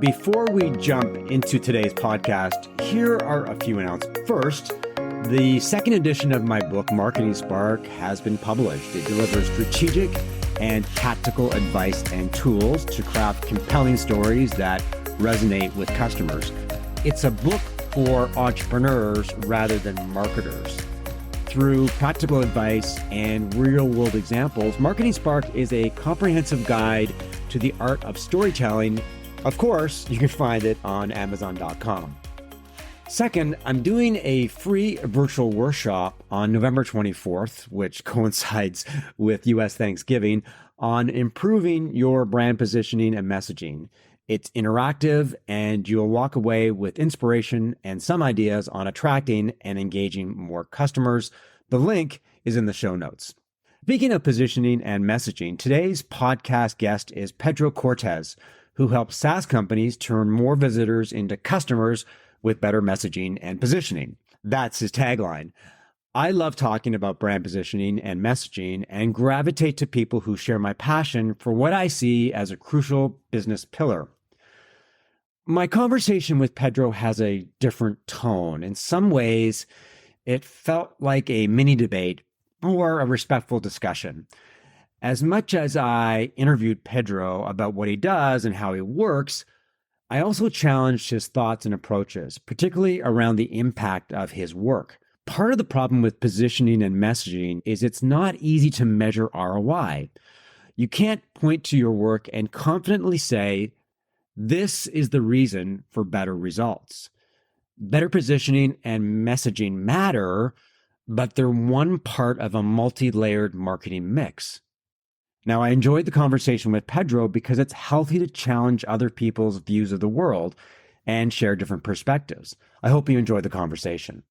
Before we jump into today's podcast, here are a few announcements. First, the second edition of my book, Marketing Spark, has been published. It delivers strategic and tactical advice and tools to craft compelling stories that resonate with customers. It's a book for entrepreneurs rather than marketers. Through practical advice and real-world examples, Marketing Spark is a comprehensive guide to the art of storytelling. Of course, you can find it on Amazon.com. Second, I'm doing a free virtual workshop on November 24th, which coincides with US Thanksgiving, on improving your brand positioning and messaging. It's interactive, and you'll walk away with inspiration and some ideas on attracting and engaging more customers. The link is in the show notes. Speaking of positioning and messaging, today's podcast guest is Pedro Cortes, who helps SaaS companies turn more visitors into customers with better messaging and positioning. That's his tagline. I love talking about brand positioning and messaging and gravitate to people who share my passion for what I see as a crucial business pillar. My conversation with Pedro has a different tone. In some ways, it felt like a mini debate or a respectful discussion. As much as I interviewed Pedro about what he does and how he works, I also challenged his thoughts and approaches, particularly around the impact of his work. Part of the problem with positioning and messaging is it's not easy to measure ROI. You can't point to your work and confidently say, this is the reason for better results. Better positioning and messaging matter, but they're one part of a multi-layered marketing mix. Now, I enjoyed the conversation with Pedro because it's healthy to challenge other people's views of the world and share different perspectives. I hope you enjoyed the conversation.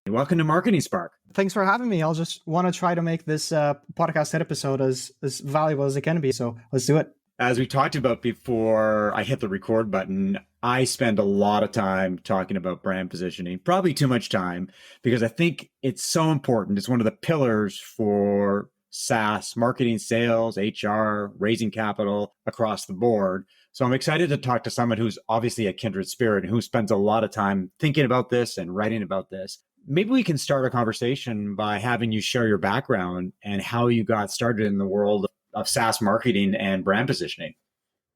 Welcome to Marketing Spark. Thanks for having me. I'll just want to try to make this podcast episode as valuable as it can be. So let's do it. As we talked about before I hit the record button, I spend a lot of time talking about brand positioning, probably too much time, because I think it's so important. It's one of the pillars for SaaS, marketing, sales, HR, raising capital across the board. So I'm excited to talk to someone who's obviously a kindred spirit and who spends a lot of time thinking about this and writing about this. Maybe we can start a conversation by having you share your background and how you got started in the world of SaaS marketing and brand positioning.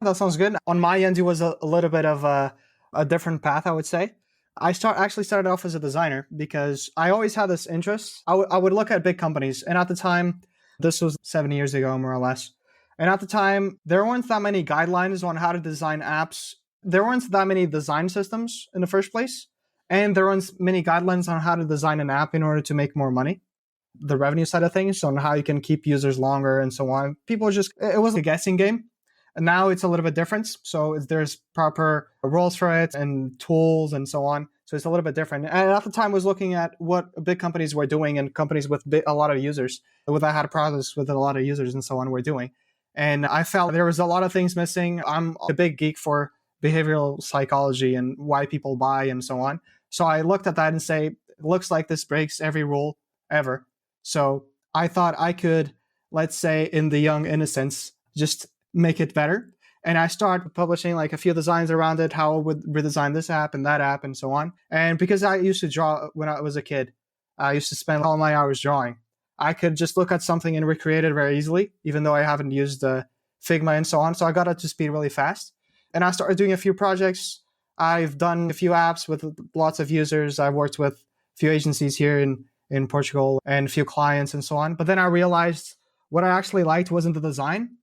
That sounds good. On my end, it was a little bit of a different path, I would say. I actually started off as a designer because I always had this interest. I would look at big companies, and at the time, this was 7 years ago, more or less. And at the time, there weren't that many guidelines on how to design apps. There weren't that many design systems in the first place. And there weren't many guidelines on how to design an app in order to make more money. The revenue side of things, on how you can keep users longer and so on. It was a guessing game. And now it's a little bit different. So there's proper rules for it and tools and so on. So it's a little bit different. And at the time, I was looking at what big companies were doing and companies with a lot of users, that had products with a lot of users and so on were doing. And I felt there was a lot of things missing. I'm a big geek for behavioral psychology and why people buy and so on. So I looked at that and say, it looks like this breaks every rule ever. So I thought I could, let's say in the young innocence, just make it better. And I started publishing like a few designs around it, how I would redesign this app and that app and so on. And because I used to draw when I was a kid, I used to spend all my hours drawing. I could just look at something and recreate it very easily, even though I haven't used Figma and so on. So I got up to speed really fast. And I started doing a few projects. I've done a few apps with lots of users. I've worked with a few agencies here in Portugal and a few clients and so on. But then I realized what I actually liked wasn't the design,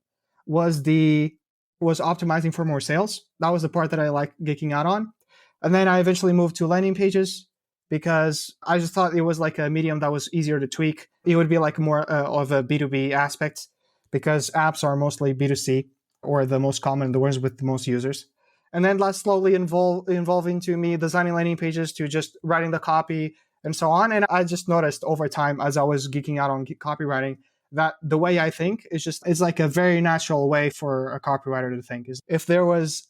was optimizing for more sales. That was the part that I liked geeking out on. And then I eventually moved to landing pages because I just thought it was like a medium that was easier to tweak. It would be like more of a B2B aspect because apps are mostly B2C or the most common, the ones with the most users. And then that slowly evolving to me designing landing pages to just writing the copy and so on. And I just noticed over time as I was geeking out on copywriting that the way I think is like a very natural way for a copywriter to think. Is if there was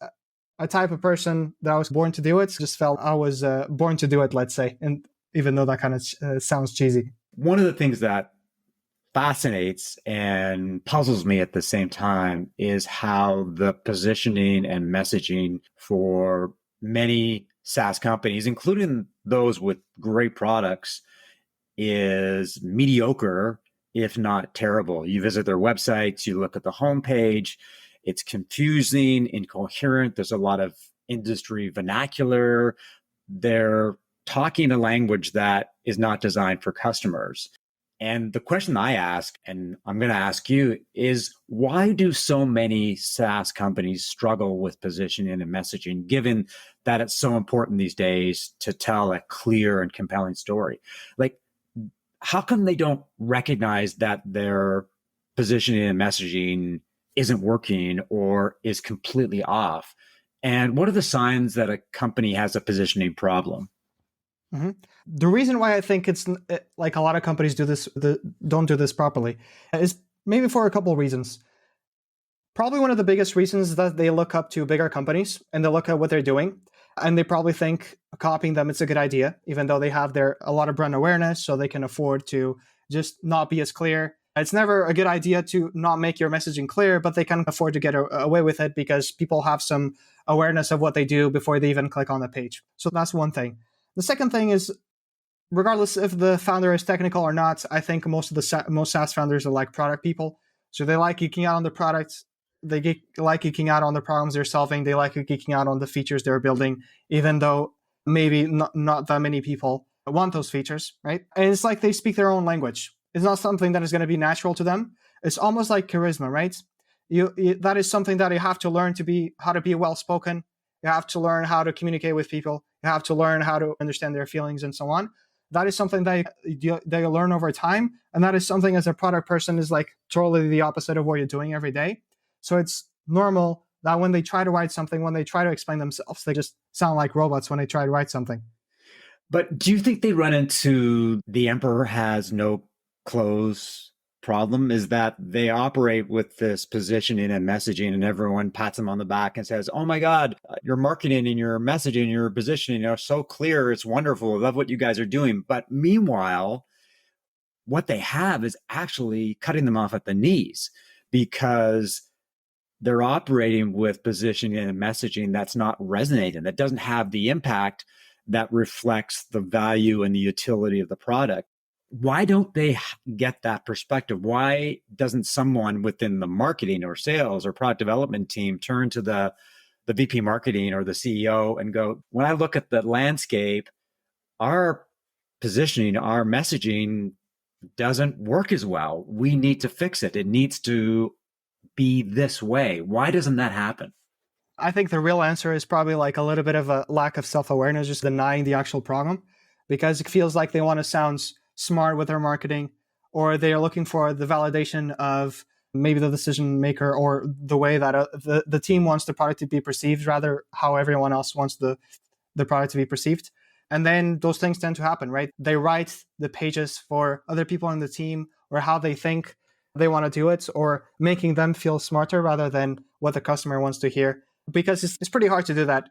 a type of person that I was born to do it, just felt I was born to do it, let's say. And even though that kind of sounds cheesy. One of the things that fascinates and puzzles me at the same time is how the positioning and messaging for many SaaS companies, including those with great products, is mediocre, if not terrible. You visit their websites, you look at the homepage, it's confusing, incoherent. There's a lot of industry vernacular. They're talking a language that is not designed for customers. And the question I ask, and I'm going to ask you, is why do so many SaaS companies struggle with positioning and messaging, given that it's so important these days to tell a clear and compelling story? Like, how come they don't recognize that their positioning and messaging isn't working or is completely off? And what are the signs that a company has a positioning problem? Mhm. The reason why I think like a lot of companies don't do this properly is maybe for a couple of reasons. Probably one of the biggest reasons is that they look up to bigger companies and they look at what they're doing, and they probably think copying them is a good idea, even though they have a lot of brand awareness, so they can afford to just not be as clear. It's never a good idea to not make your messaging clear, but they can afford to get away with it because people have some awareness of what they do before they even click on the page. So that's one thing. The second thing is, regardless if the founder is technical or not, I think most SaaS founders are like product people. So they like geeking out on the products. Like geeking out on the problems they're solving. They like geeking out on the features they're building, even though maybe not that many people want those features, right? And it's like they speak their own language. It's not something that is going to be natural to them. It's almost like charisma, right? That is something that you have to learn how to be well-spoken. You have to learn how to communicate with people. You have to learn how to understand their feelings and so on. That is something that you learn over time. And that is something as a product person is like totally the opposite of what you're doing every day. So it's normal that when they try to write something, when they try to explain themselves, they just sound like robots when they try to write something. But do you think they run into the emperor has no clothes problem? Is that they operate with this positioning and messaging, and everyone pats them on the back and says, "Oh my God, your marketing and your messaging, your positioning are so clear. It's wonderful. I love what you guys are doing." But meanwhile, what they have is actually cutting them off at the knees because they're operating with positioning and messaging that's not resonating, that doesn't have the impact that reflects the value and the utility of the product. Why don't they get that perspective? Why doesn't someone within the marketing or sales or product development team turn to the VP marketing or the CEO and go, when I look at the landscape, our positioning, our messaging doesn't work as well. We need to fix it. It needs to be this way. Why doesn't that happen? I think the real answer is probably like a little bit of a lack of self-awareness, just denying the actual problem, because it feels like they want to sound smart with their marketing, or they're looking for the validation of maybe the decision maker or the way that the team wants the product to be perceived, rather how everyone else wants the product to be perceived. And then those things tend to happen, right? They write the pages for other people in the team or how they think they want to do it, or making them feel smarter rather than what the customer wants to hear. Because it's pretty hard to do that.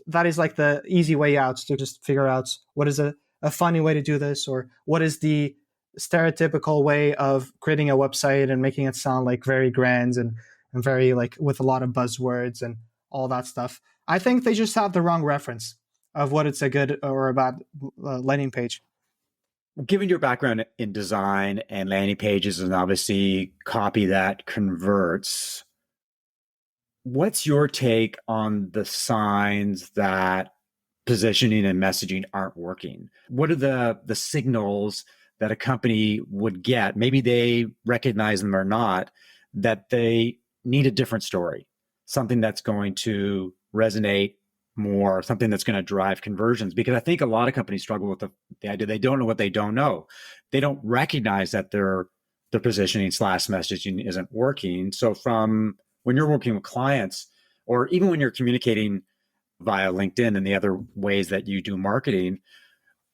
That is like the easy way out, to just figure out what is a funny way to do this, or what is the stereotypical way of creating a website and making it sound like very grand and very like with a lot of buzzwords and all that stuff. I think they just have the wrong reference of what it's a good or a bad landing page. Given your background in design and landing pages and obviously copy that converts, what's your take on the signs that positioning and messaging aren't working? What are the signals that a company would get? Maybe they recognize them or not, that they need a different story, something that's going to resonate more, something that's going to drive conversions. Because I think a lot of companies struggle with the idea they don't know what they don't know. They don't recognize that their positioning / messaging isn't working. So from when you're working with clients, or even when you're communicating via LinkedIn and the other ways that you do marketing,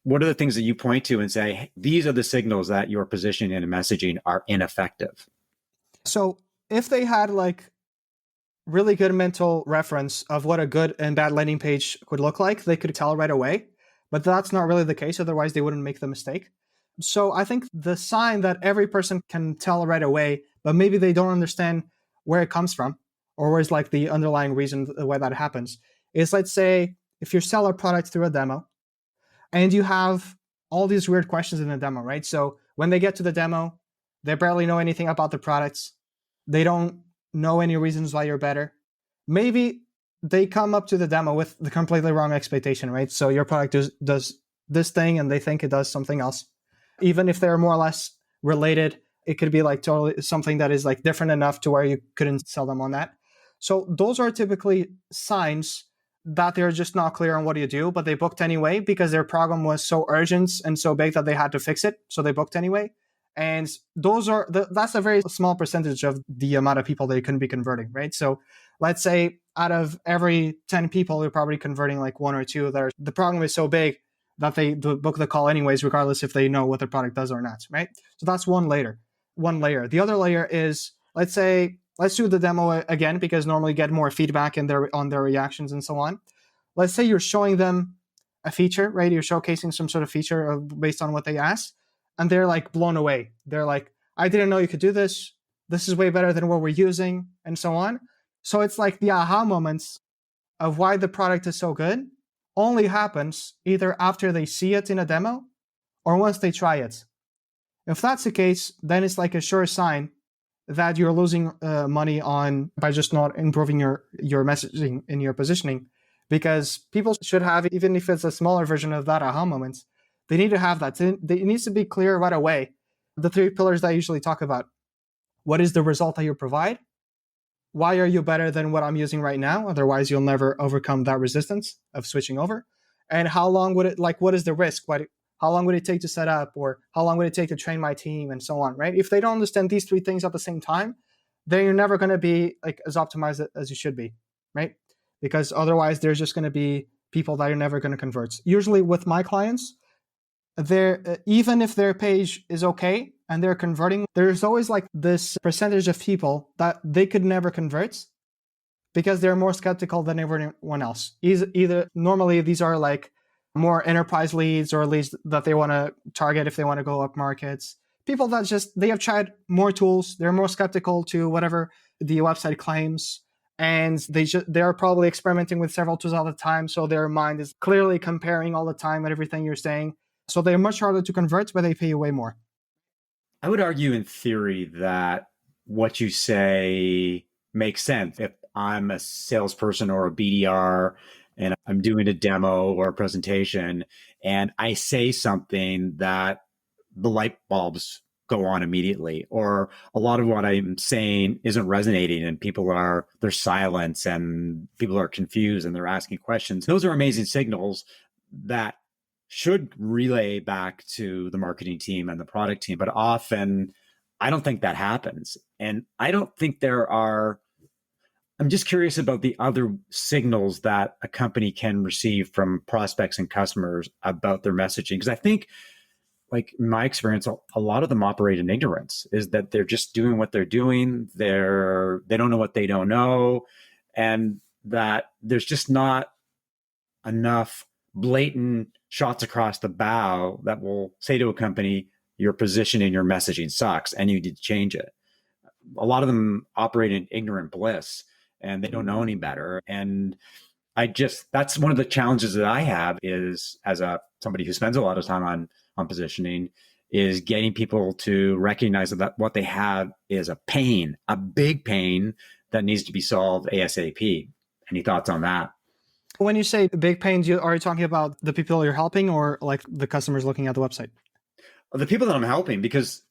what are the things that you point to and say, hey, these are the signals that your positioning and messaging are ineffective? So if they had like really good mental reference of what a good and bad landing page could look like, they could tell right away. But that's not really the case. Otherwise, they wouldn't make the mistake. So I think the sign that every person can tell right away, but maybe they don't understand where it comes from or where's like the underlying reason why that happens is, let's say, if you sell a product through a demo and you have all these weird questions in the demo, right? So when they get to the demo, they barely know anything about the products. They don't know any reasons why you're better. Maybe they come up to the demo with the completely wrong expectation, right? So your product does this thing and they think it does something else. Even if they're more or less related, it could be like totally something that is like different enough to where you couldn't sell them on that. So those are typically signs that they're just not clear on what you do, but they booked anyway because their problem was so urgent and so big that they had to fix it. So they booked anyway. And that's a very small percentage of the amount of people that you can be converting, right? So let's say out of every 10 people, you're probably converting like one or two that are, the problem is so big that they book the call anyways, regardless if they know what the product does or not, right? So that's one layer. The other layer is, let's do the demo again, because normally you get more feedback on their reactions and so on. Let's say you're showing them a feature, right? You're showcasing some sort of feature based on what they asked, and they're like blown away. They're like, I didn't know you could do this. This is way better than what we're using, and so on. So it's like the aha moments of why the product is so good only happens either after they see it in a demo or once they try it. If that's the case, then it's like a sure sign that you're losing money on by just not improving your messaging and your positioning, because people should have, even if it's a smaller version of that aha moments, they need to have that. It needs to be clear right away. The three pillars that I usually talk about: what is the result that you provide? Why are you better than what I'm using right now? Otherwise, you'll never overcome that resistance of switching over. And how long would it, like, what is the risk? How long would it take to set up? Or how long would it take to train my team, and so on, right? If they don't understand these three things at the same time, then you're never going to be like as optimized as you should be, right? Because otherwise there's just going to be people that are never going to convert. Usually with my clients, even if their page is okay and they're converting, there's always like this percentage of people that they could never convert because they're more skeptical than everyone else. Either normally these are like more enterprise leads or leads that they want to target if they want to go up markets. People that they have tried more tools, they're more skeptical to whatever the website claims, and they're probably experimenting with several tools all the time. So their mind is clearly comparing all the time with everything you're saying. So they're much harder to convert, but they pay you way more. I would argue in theory that what you say makes sense. If I'm a salesperson or a BDR and I'm doing a demo or a presentation and I say something that the light bulbs go on immediately, or a lot of what I'm saying isn't resonating and there's silence and people are confused and they're asking questions. Those are amazing signals that should relay back to the marketing team and the product team. But often I don't think that happens. And I don't think I'm just curious about the other signals that a company can receive from prospects and customers about their messaging. Because I think, like in my experience, a lot of them operate in ignorance, is that they're just doing what they're doing. They don't know what they don't know. And that there's just not enough blatant shots across the bow that will say to a company, your position and your messaging sucks and you need to change it. A lot of them operate in ignorant bliss and they don't know any better. And that's one of the challenges that I have is, as somebody who spends a lot of time on positioning, is getting people to recognize that what they have is a pain, a big pain that needs to be solved ASAP. Any thoughts on that? When you say big pains, are you talking about the people you're helping or like the customers looking at the website? The people that I'm helping, because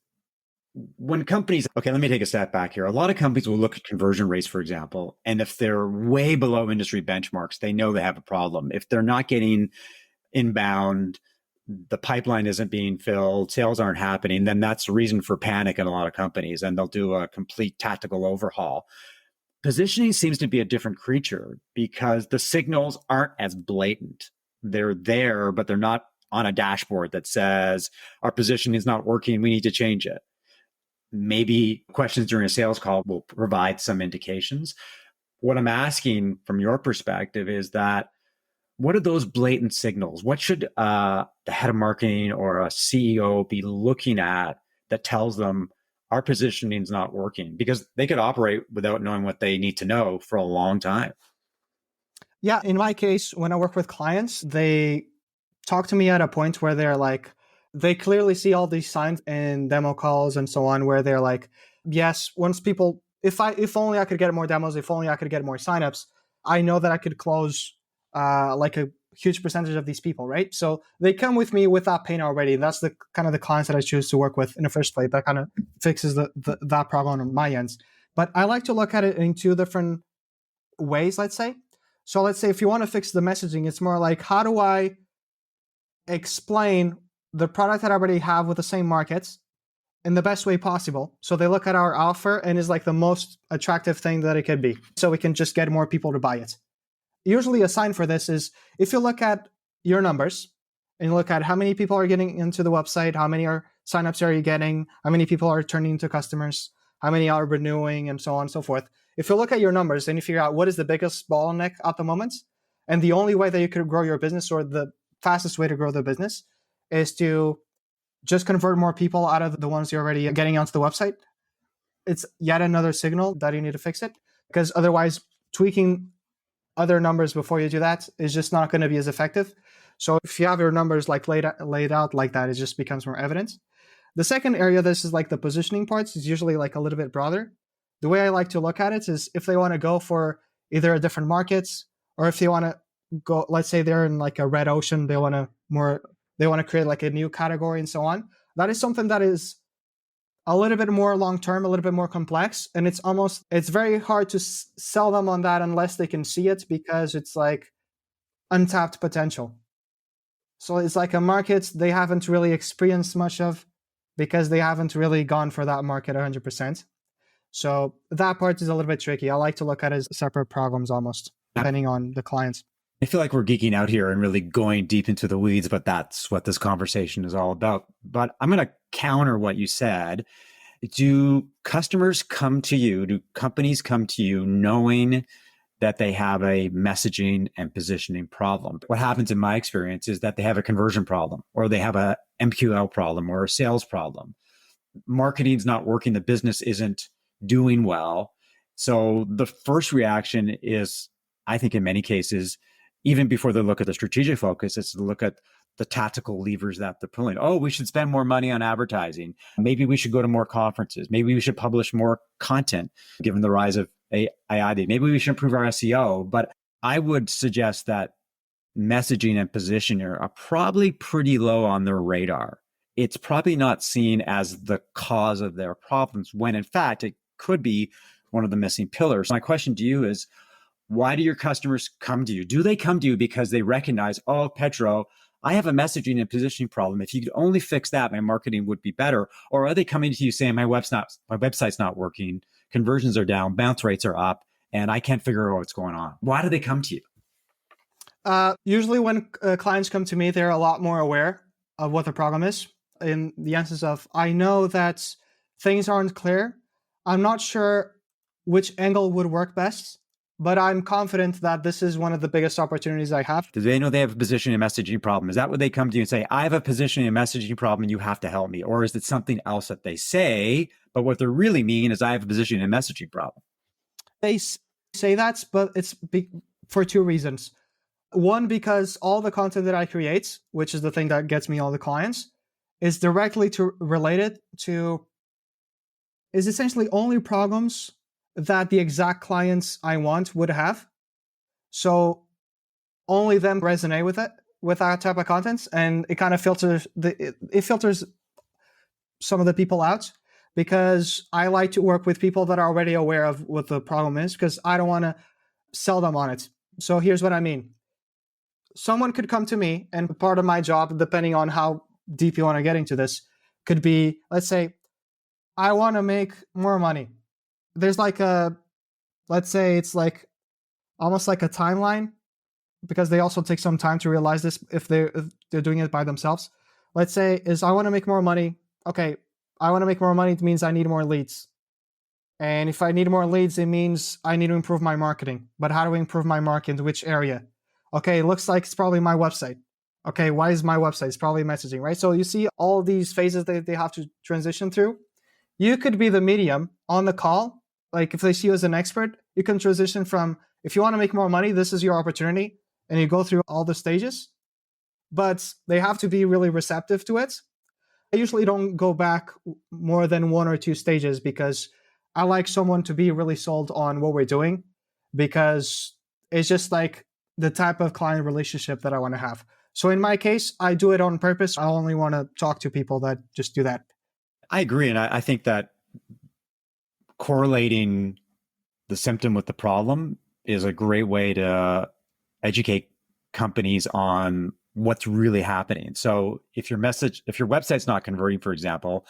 when companies, okay, let me take a step back here. A lot of companies will look at conversion rates, for example, and if they're way below industry benchmarks, they know they have a problem. If they're not getting inbound, the pipeline isn't being filled, sales aren't happening, then that's a reason for panic in a lot of companies, and they'll do a complete tactical overhaul. Positioning seems to be a different creature because the signals aren't as blatant. They're there, but they're not on a dashboard that says our position is not working, we need to change it. Maybe questions during a sales call will provide some indications. What I'm asking from your perspective is that What are those blatant signals? What should the head of marketing or a CEO be looking at that tells them our positioning is not working? Because they could operate without knowing what they need to know for a long time. Yeah, in my case, when I work with clients, they talk to me at a point where they're like, they clearly see all these signs in demo calls and so on, where they're like, yes, once people, if only I could get more demos, if only I could get more signups, I know that I could close like a huge percentage of these people, right? So they come with me with that pain already. And that's the kind of the clients that I choose to work with in the first place. That kind of fixes that problem on my ends. But I like to look at it in two different ways, let's say. So let's say if you want to fix the messaging, it's more like, how do I explain the product that I already have with the same markets in the best way possible? So they look at our offer and is like the most attractive thing that it could be. So we can just get more people to buy it. Usually a sign for this is if you look at your numbers and you look at how many people are getting into the website, how many signups are you getting, how many people are turning into customers, how many are renewing, and so on and so forth. If you look at your numbers and you figure out what is the biggest bottleneck at the moment, and the only way that you could grow your business, or the fastest way to grow the business, is to just convert more people out of the ones you're already getting onto the website, it's yet another signal that you need to fix it. Because otherwise, tweaking other numbers before you do that is just not going to be as effective. So if you have your numbers like laid out like that, it just becomes more evident. The second area, this is like the positioning parts, is usually like a little bit broader. The way I like to look at it is if they want to go for either a different markets, or if they want to go, let's say they're in like a red ocean, they want to create like a new category and so on. That is something that is a little bit more long-term, a little bit more complex. And it's very hard to sell them on that unless they can see it, because it's like untapped potential. So it's like a market they haven't really experienced much of, because they haven't really gone for that market 100%. So that part is a little bit tricky. I like to look at it as separate problems almost, depending on the clients. I feel like we're geeking out here and really going deep into the weeds, but that's what this conversation is all about. But I'm going to counter what you said. Do customers come to you? Do companies come to you knowing that they have a messaging and positioning problem? What happens in my experience is that they have a conversion problem, or they have a MQL problem, or a sales problem. Marketing's not working. The business isn't doing well. So the first reaction is, I think in many cases, even before they look at the strategic focus, is to look at the tactical levers that they're pulling. Oh, we should spend more money on advertising. Maybe we should go to more conferences. Maybe we should publish more content, given the rise of AI. Maybe we should improve our SEO. But I would suggest that messaging and positioning are probably pretty low on their radar. It's probably not seen as the cause of their problems, when in fact it could be one of the missing pillars. My question to you is, why do your customers come to you? Do they come to you because they recognize, oh, Pedro, I have a messaging and positioning problem. If you could only fix that, my marketing would be better? Or are they coming to you saying, my website's not working, conversions are down, bounce rates are up, and I can't figure out what's going on? Why do they come to you? Usually when clients come to me, they're a lot more aware of what the problem is. In the instance of, I know that things aren't clear. I'm not sure which angle would work best, but I'm confident that this is one of the biggest opportunities I have. Do they know they have a positioning and messaging problem? Is that what they come to you and say, I have a positioning and messaging problem and you have to help me? Or is it something else that they say, but what they really mean is I have a positioning and messaging problem? They say that, but it's for two reasons. One, because all the content that I create, which is the thing that gets me all the clients, is directly related to, is essentially only problems that the exact clients I want would have. So only them resonate with it, with that type of content. And it kind of filters some of the people out, because I like to work with people that are already aware of what the problem is, because I don't want to sell them on it. So here's what I mean. Someone could come to me, and part of my job, depending on how deep you want to get into this, could be, let's say, I want to make more money. There's like let's say it's like almost like a timeline, because they also take some time to realize this if they're doing it by themselves. Let's say is, I want to make more money. Okay, I want to make more money. It means I need more leads. And if I need more leads, it means I need to improve my marketing. But how do we improve my marketing? Which area? Okay, it looks like it's probably my website. Okay, why is my website? It's probably messaging, right? So you see all these phases that they have to transition through. You could be the medium on the call. Like if they see you as an expert, you can transition from, if you want to make more money, this is your opportunity. And you go through all the stages, but they have to be really receptive to it. I usually don't go back more than one or two stages because I like someone to be really sold on what we're doing, because it's just like the type of client relationship that I want to have. So in my case, I do it on purpose. I only want to talk to people that just do that. I agree. And I think that correlating the symptom with the problem is a great way to educate companies on what's really happening. So if your website's not converting, for example,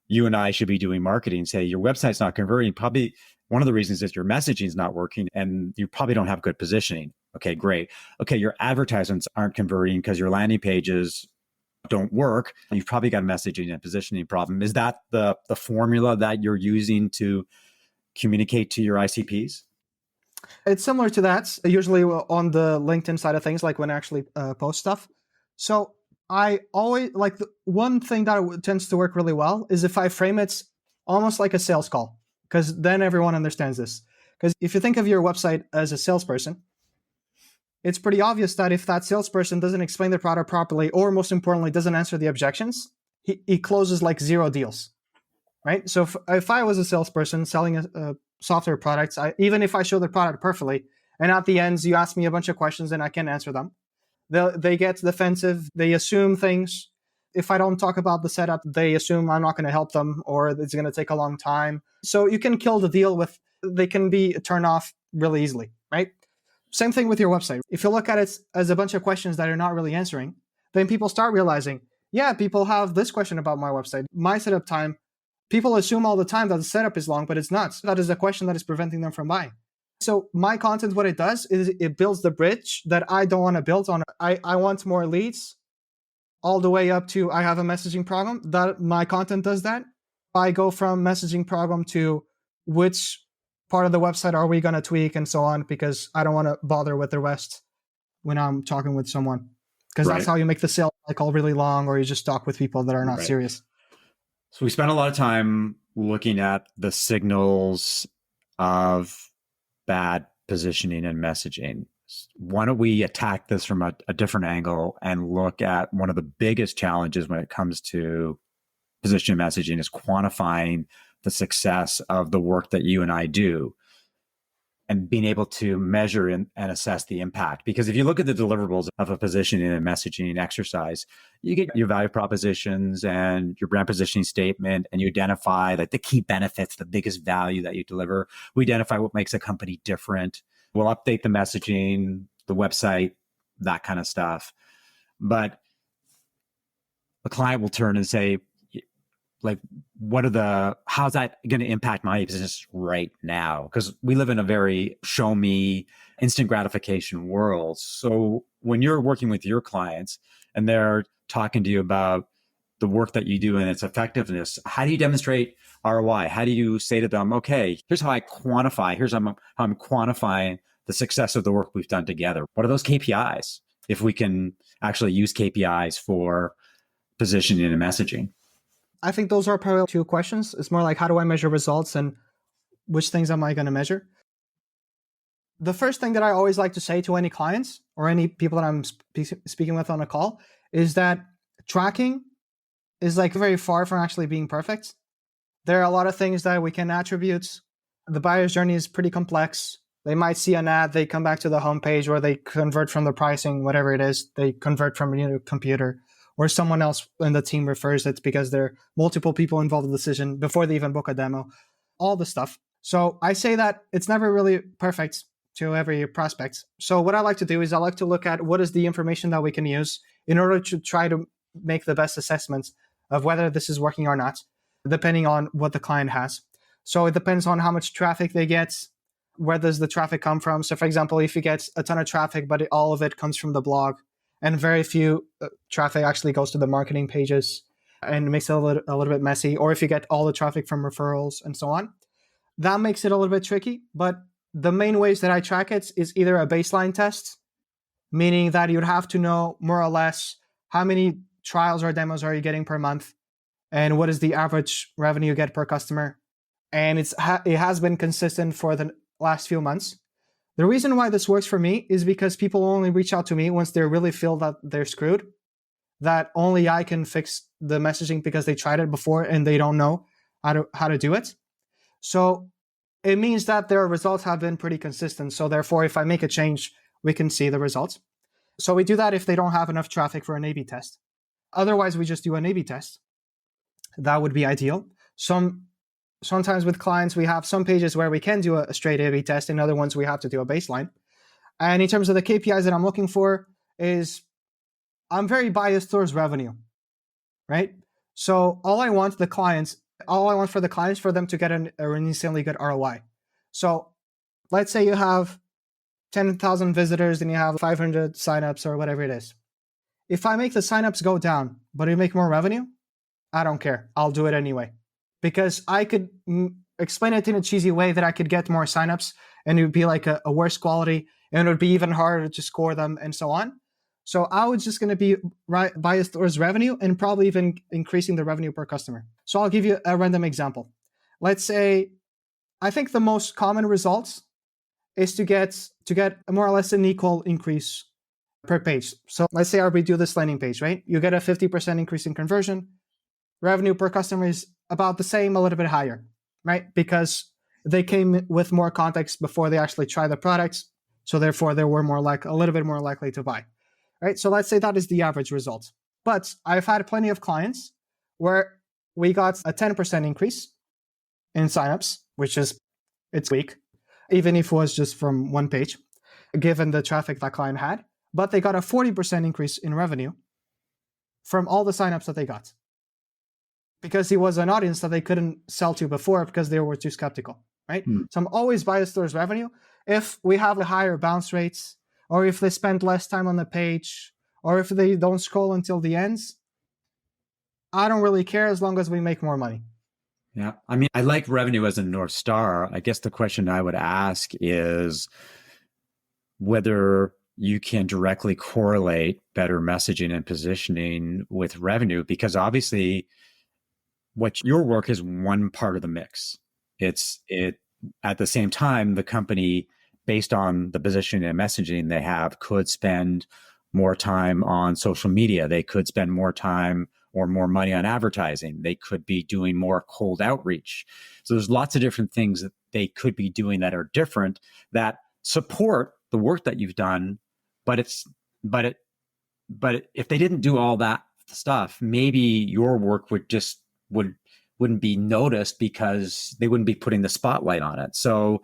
you and I should be doing marketing, say your website's not converting. Probably one of the reasons is your messaging is not working and you probably don't have good positioning. Okay, great. Okay, your advertisements aren't converting because your landing pages don't work. You've probably got a messaging and positioning problem. Is that the formula that you're using to communicate to your ICPs? It's similar to that, usually on the LinkedIn side of things, like when I actually post stuff. So I always like one thing that tends to work really well is if I frame it almost like a sales call, because then everyone understands this. Because if you think of your website as a salesperson, it's pretty obvious that if that salesperson doesn't explain the product properly, or most importantly, doesn't answer the objections, he closes like 0 deals, right? So if I was a salesperson selling a software products, even if I show the product perfectly, and at the end you ask me a bunch of questions and I can't answer them, they get defensive, they assume things. If I don't talk about the setup, they assume I'm not going to help them or it's going to take a long time. So you can kill the deal they can be turned off really easily, right? Same thing with your website. If you look at it as a bunch of questions that are not really answering, then people start realizing, yeah, people have this question about my website. My setup time, people assume all the time that the setup is long, but it's not. That is a question that is preventing them from buying. So my content, what it does is it builds the bridge that I don't want to build on. I want more leads all the way up to I have a messaging problem. That my content does that. I go from messaging problem to which part of the website are we going to tweak and so on, because I don't want to bother with the rest when I'm talking with someone. Because that's how you make the sales cycle really long, or you just talk with people that are not serious. So we spent a lot of time looking at the signals of bad positioning and messaging. Why don't we attack this from a different angle and look at one of the biggest challenges when it comes to positioning and messaging is quantifying the success of the work that you and I do and being able to measure and assess the impact. Because if you look at the deliverables of a positioning and messaging exercise, you get your value propositions and your brand positioning statement, and you identify like the key benefits, the biggest value that you deliver. We identify what makes a company different. We'll update the messaging, the website, that kind of stuff. But a client will turn and say, like, how's that going to impact my business right now? Because we live in a very show me, instant gratification world. So when you're working with your clients and they're talking to you about the work that you do and its effectiveness, how do you demonstrate ROI? How do you say to them, okay, here's how I quantify, here's how I'm quantifying the success of the work we've done together? What are those KPIs? If we can actually use KPIs for positioning and messaging. I think those are probably 2 questions. It's more like, how do I measure results and which things am I going to measure? The first thing that I always like to say to any clients or any people that I'm speaking with on a call is that tracking is like very far from actually being perfect. There are a lot of things that we can attribute. The buyer's journey is pretty complex. They might see an ad, they come back to the homepage, or they convert from the pricing, whatever it is, they convert from a computer, or someone else in the team refers it because there are multiple people involved in the decision before they even book a demo, all the stuff. So I say that it's never really perfect to every prospect. So what I like to do is I like to look at what is the information that we can use in order to try to make the best assessments of whether this is working or not, depending on what the client has. So it depends on how much traffic they get. Where does the traffic come from? So for example, if you get a ton of traffic, but all of it comes from the blog, and very few traffic actually goes to the marketing pages and makes it a little bit messy, or if you get all the traffic from referrals and so on, that makes it a little bit tricky. But the main ways that I track it is either a baseline test, meaning that you'd have to know more or less how many trials or demos are you getting per month, and what is the average revenue you get per customer. And it has been consistent for the last few months. The reason why this works for me is because people only reach out to me once they really feel that they're screwed, that only I can fix the messaging because they tried it before and they don't know how to do it. So it means that their results have been pretty consistent. So therefore, if I make a change, we can see the results. So we do that if they don't have enough traffic for an A/B test. Otherwise, we just do an A/B test. That would be ideal. Sometimes with clients, we have some pages where we can do a straight A/B test, and other ones we have to do a baseline. And in terms of the KPIs that I'm looking for, is I'm very biased towards revenue, right? So all I want for the clients for them to get an insanely good ROI. So let's say you have 10,000 visitors and you have 500 signups or whatever it is. If I make the signups go down, but you make more revenue, I don't care. I'll do it anyway. Because I could explain it in a cheesy way that I could get more signups and it would be like a worse quality and it would be even harder to score them and so on. So I was just going to be biased towards revenue and probably even increasing the revenue per customer. So I'll give you a random example. Let's say, I think the most common results is to get more or less an equal increase per page. So let's say I redo this landing page, right? You get a 50% increase in conversion. Revenue per customer is about the same, a little bit higher, right? Because they came with more context before they actually try the products. So therefore, they were a little bit more likely to buy, right? So let's say that is the average result. But I've had plenty of clients where we got a 10% increase in signups, it's weak, even if it was just from one page, given the traffic that client had. But they got a 40% increase in revenue from all the signups that they got, because he was an audience that they couldn't sell to before because they were too skeptical, right? So I'm always biased towards revenue. If we have a higher bounce rates, or if they spend less time on the page, or if they don't scroll until the ends, I don't really care as long as we make more money. Yeah. I mean, I like revenue as a North Star. I guess the question I would ask is whether you can directly correlate better messaging and positioning with revenue, because obviously your work is one part of the mix. At the same time, the company, based on the positioning and messaging they have, could spend more time on social media. They could spend more time or more money on advertising. They could be doing more cold outreach. So there's lots of different things that they could be doing that are different, that support the work that you've done. But if they didn't do all that stuff, maybe your work wouldn't be noticed because they wouldn't be putting the spotlight on it. So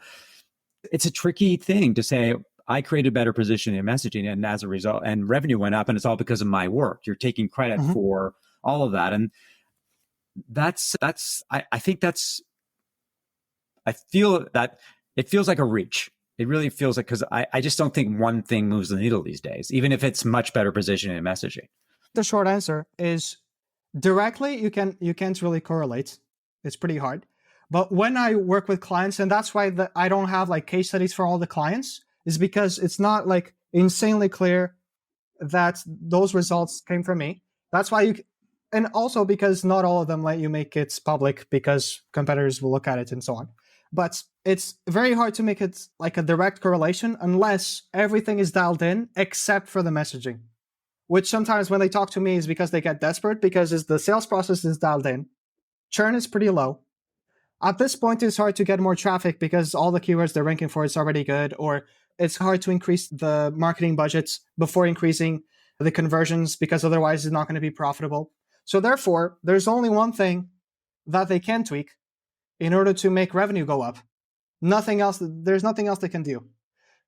it's a tricky thing to say, I created better positioning and messaging, and as a result, and revenue went up, and it's all because of my work. You're taking credit for all of that. And I feel that it feels like a reach. It really feels like, because I just don't think one thing moves the needle these days, even if it's much better positioning and messaging. The short answer is directly, you can't really correlate. It's pretty hard. But when I work with clients, and that's why I don't have like case studies for all the clients, is because it's not like insanely clear that those results came from me. That's why and also because not all of them let you make it public because competitors will look at it and so on. But it's very hard to make it like a direct correlation unless everything is dialed in except for the messaging, which sometimes when they talk to me is because they get desperate, because the sales process is dialed in. Churn is pretty low. At this point, it's hard to get more traffic because all the keywords they're ranking for is already good, or it's hard to increase the marketing budgets before increasing the conversions because otherwise it's not going to be profitable. So therefore, there's only one thing that they can tweak in order to make revenue go up. Nothing else. There's nothing else they can do.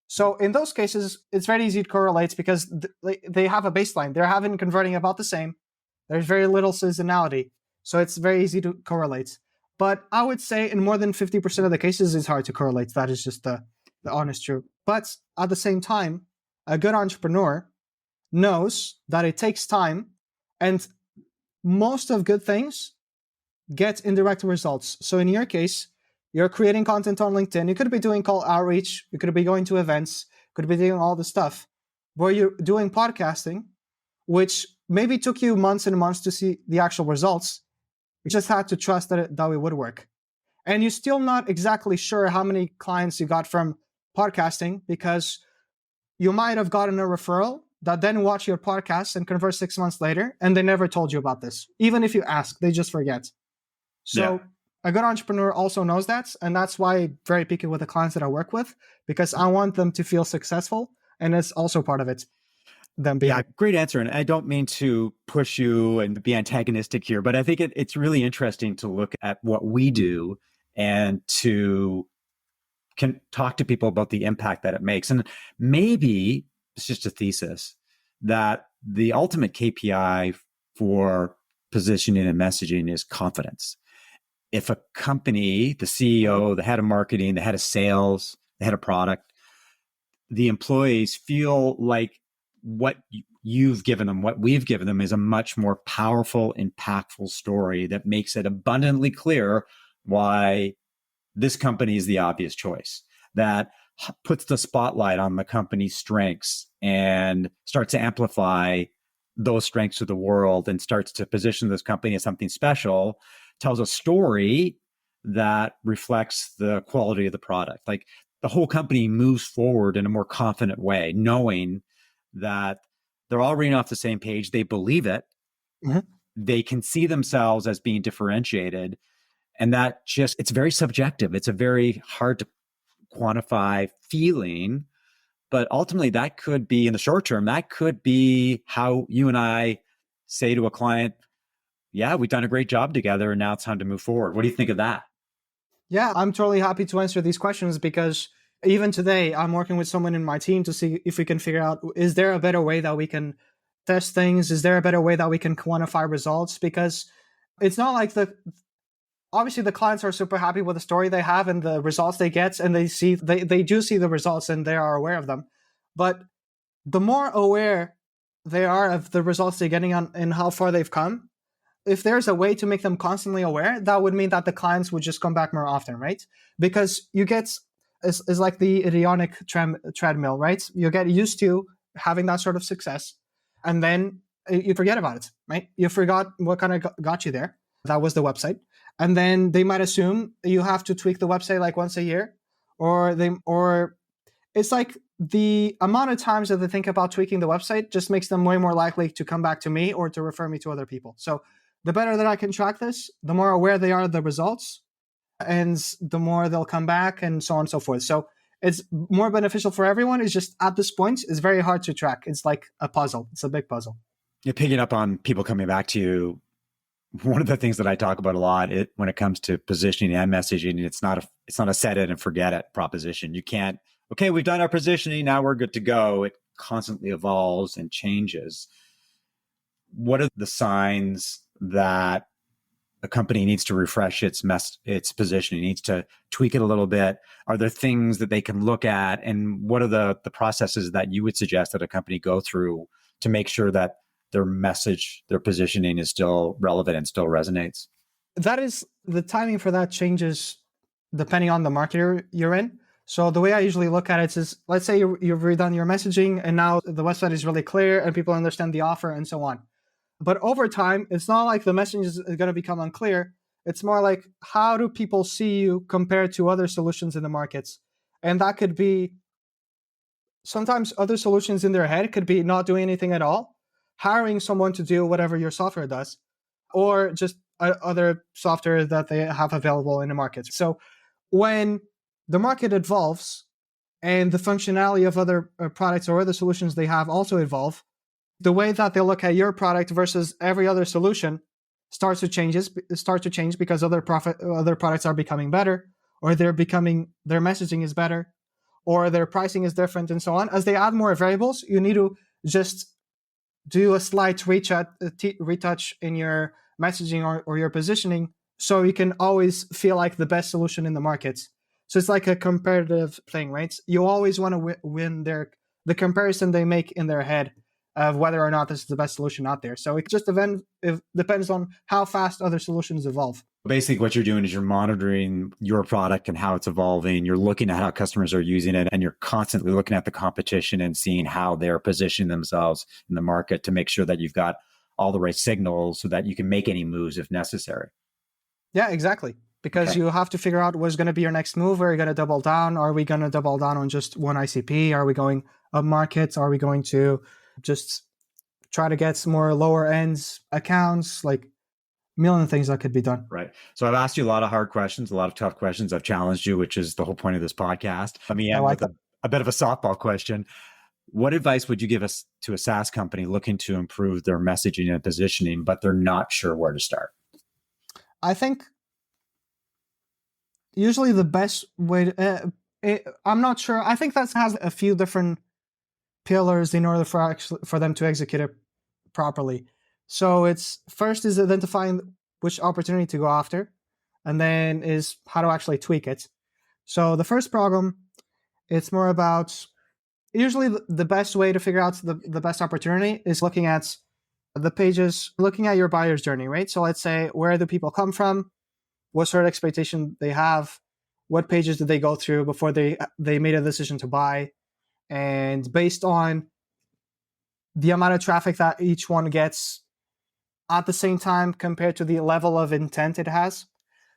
So in those cases, it's very easy to correlate because they have a baseline. They're having converting about the same. There's very little seasonality. So it's very easy to correlate. But I would say in more than 50% of the cases, it's hard to correlate. That is just the honest truth. But at the same time, a good entrepreneur knows that it takes time, and most of good things get indirect results. So in your case, you're creating content on LinkedIn. You could be doing call outreach. You could be going to events. You could be doing all the stuff. where you're doing podcasting, which maybe took you months and months to see the actual results. You just had to trust that it would work. And you're still not exactly sure how many clients you got from podcasting, because you might have gotten a referral that then watched your podcast and convert 6 months later, and they never told you about this. Even if you ask, they just forget. So a good entrepreneur also knows that. And that's why I'm very picky with the clients that I work with, because I want them to feel successful. And it's also part of it. Great answer. And I don't mean to push you and be antagonistic here, but I think it's really interesting to look at what we do and to can talk to people about the impact that it makes. And maybe it's just a thesis that the ultimate KPI for positioning and messaging is confidence. If a company, the CEO, the head of marketing, the head of sales, the head of product, the employees feel like what you've given them, what we've given them is a much more powerful, impactful story that makes it abundantly clear why this company is the obvious choice, that puts the spotlight on the company's strengths and starts to amplify those strengths to the world and starts to position this company as something special, tells a story that reflects the quality of the product. Like the whole company moves forward in a more confident way, knowing that they're all reading off the same page. They believe it. Mm-hmm. They can see themselves as being differentiated. And that just, it's very subjective. It's a very hard to quantify feeling, but ultimately that could be in the short term, that could be how you and I say to a client, yeah, we've done a great job together and now it's time to move forward. What do you think of that? Yeah, I'm totally happy to answer these questions, because even today I'm working with someone in my team to see if we can figure out, is there a better way that we can test things? Is there a better way that we can quantify results? Because it's not like obviously the clients are super happy with the story they have and the results they get, and they do see the results and they are aware of them. But the more aware they are of the results they're getting on and how far they've come, if there's a way to make them constantly aware, that would mean that the clients would just come back more often, right? Because you get, it's like the idiotic treadmill, right? You get used to having that sort of success, and then you forget about it, right? You forgot what kind of got you there. That was the website. And then they might assume you have to tweak the website like once a year, or it's like the amount of times that they think about tweaking the website just makes them way more likely to come back to me or to refer me to other people. So the better that I can track this, the more aware they are of the results, and the more they'll come back, and so on and so forth. So it's more beneficial for everyone. It's just at this point, it's very hard to track. It's like a puzzle. It's a big puzzle. You're picking up on people coming back to you. One of the things that I talk about a lot when it comes to positioning and messaging, it's not a set it and forget it proposition. You can't, okay, we've done our positioning, now we're good to go. It constantly evolves and changes. What are the signs that a company needs to refresh its positioning, needs to tweak it a little bit? Are there things that they can look at? And what are the processes that you would suggest that a company go through to make sure that their message, their positioning is still relevant and still resonates? That is, the timing for that changes depending on the market you're in. So the way I usually look at it is, let's say you've redone your messaging and now the website is really clear and people understand the offer and so on. But over time, it's not like the message is going to become unclear. It's more like, how do people see you compared to other solutions in the markets? And that could be, sometimes other solutions in their head could be not doing anything at all, hiring someone to do whatever your software does, or just other software that they have available in the market. So when the market evolves and the functionality of other products or other solutions they have also evolve, the way that they look at your product versus every other solution starts to change because other products are becoming better, or their messaging is better, or their pricing is different, and so on. As they add more variables, you need to just do a slight retouch in your messaging or your positioning, so you can always feel like the best solution in the market. So it's like a comparative thing, right? You always want to win the comparison they make in their head. of whether or not this is the best solution out there. So it just it depends on how fast other solutions evolve. Basically, what you're doing is you're monitoring your product and how it's evolving. You're looking at how customers are using it, and you're constantly looking at the competition and seeing how they're positioning themselves in the market to make sure that you've got all the right signals so that you can make any moves if necessary. Yeah, exactly. Because you have to figure out what's going to be your next move. Are you going to double down? Are we going to double down on just one ICP? Are we going up market? Are we going to just try to get some more lower ends accounts? Like a million things that could be done. Right. So I've asked you a lot of hard questions, a lot of tough questions. I've challenged you, which is the whole point of this podcast. Let me end with a bit of a softball question. What advice would you give us to a SaaS company looking to improve their messaging and positioning, but they're not sure where to start? I think usually the best way to, I'm not sure. I think that has a few different pillars in order for them to execute it properly. So it's first is identifying which opportunity to go after, and then is how to actually tweak it. So the first problem, it's more about usually the best way to figure out the best opportunity is looking at the pages, looking at your buyer's journey, right? So let's say, where do people come from? What sort of expectation they have? What pages did they go through before they made a decision to buy? And based on the amount of traffic that each one gets at the same time compared to the level of intent it has.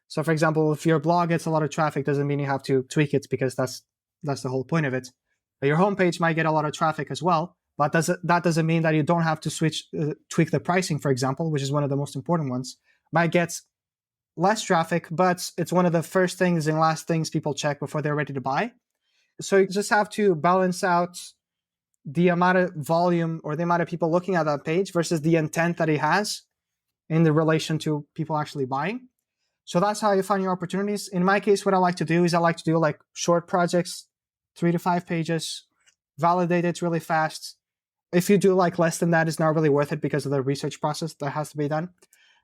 So for example, if your blog gets a lot of traffic, doesn't mean you have to tweak it, because that's the whole point of it. But your homepage might get a lot of traffic as well, but that doesn't mean that you don't have to tweak the pricing, for example, which is one of the most important ones. Might get less traffic, but it's one of the first things and last things people check before they're ready to buy. So you just have to balance out the amount of volume or the amount of people looking at that page versus the intent that it has in the relation to people actually buying. So that's how you find your opportunities. In my case, what I like to do is I like to do like short projects, 3 to 5 pages, validate it really fast. If you do like less than that, it's not really worth it because of the research process that has to be done.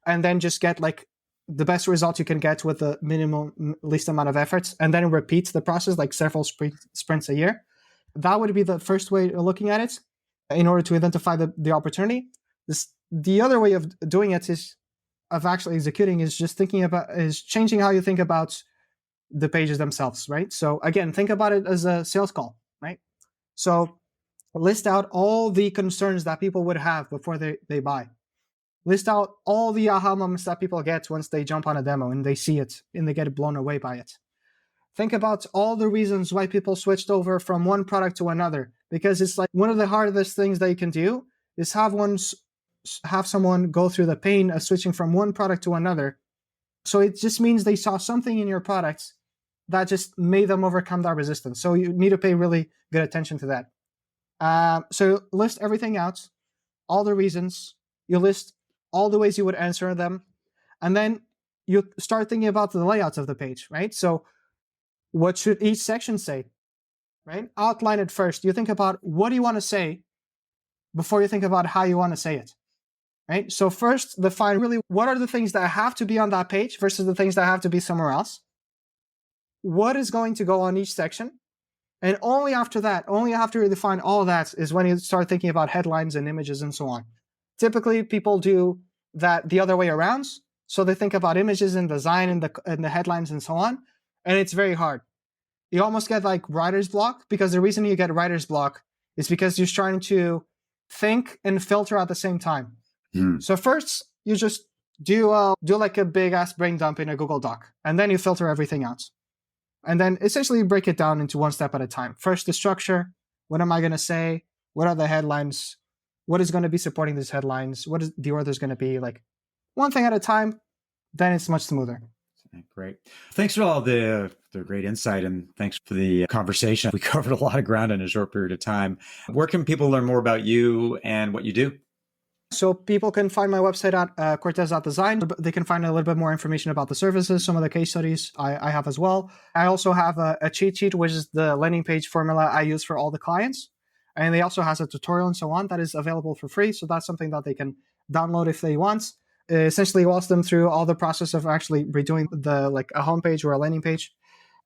And then just get like the best result you can get with the least amount of efforts, and then repeat the process like several sprints a year. That would be the first way of looking at it in order to identify the opportunity. The other way of doing it of actually executing is just changing how you think about the pages themselves, right? So again, think about it as a sales call, right? So list out all the concerns that people would have before they buy. List out all the aha moments that people get once they jump on a demo and they see it and they get blown away by it. Think about all the reasons why people switched over from one product to another, because it's like one of the hardest things that you can do is have someone go through the pain of switching from one product to another. So it just means they saw something in your product that just made them overcome that resistance. So you need to pay really good attention to that. So list everything out, all the reasons. You list all the ways you would answer them. And then you start thinking about the layouts of the page, right? So what should each section say, right? Outline it first. You think about what do you want to say before you think about how you want to say it, right? So first, define really what are the things that have to be on that page versus the things that have to be somewhere else. What is going to go on each section? And only after that, only after you define all of that is when you start thinking about headlines and images and so on. Typically, people do that the other way around. So they think about images and design and the headlines and so on. And it's very hard. You almost get like writer's block, because the reason you get writer's block is because you're trying to think and filter at the same time. So first, you just do like a big ass brain dump in a Google Doc, and then you filter everything out. And then essentially break it down into one step at a time. First, the structure. What am I going to say? What are the headlines? What is going to be supporting these headlines? What is the order's going to be? Like one thing at a time, then it's much smoother. Great. Thanks for all the great insight, and thanks for the conversation. We covered a lot of ground in a short period of time. Where can people learn more about you and what you do? So people can find my website at cortes.design. They can find a little bit more information about the services, some of the case studies I have as well. I also have a cheat sheet, which is the landing page formula I use for all the clients. And they also has a tutorial and so on that is available for free. So that's something that they can download if they want. It essentially walks them through all the process of actually redoing a homepage or a landing page.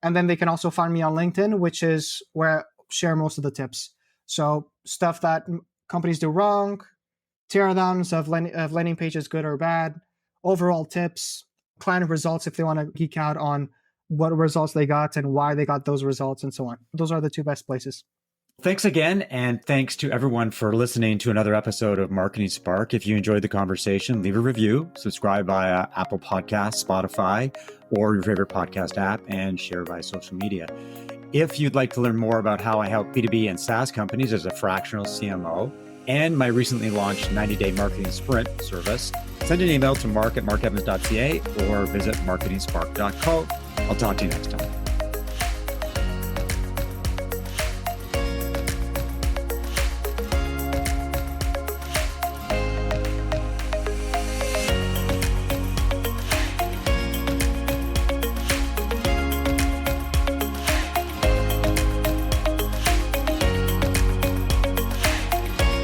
And then they can also find me on LinkedIn, which is where I share most of the tips. So stuff that companies do wrong, teardowns of landing pages, good or bad, overall tips, client results if they want to geek out on what results they got and why they got those results and so on. Those are the two best places. Thanks again. And thanks to everyone for listening to another episode of Marketing Spark. If you enjoyed the conversation, leave a review, subscribe via Apple Podcasts, Spotify, or your favorite podcast app, and share via social media. If you'd like to learn more about how I help B2B and SaaS companies as a fractional CMO and my recently launched 90-day marketing sprint service, send an email to mark@markevans.ca or visit marketingspark.co. I'll talk to you next time.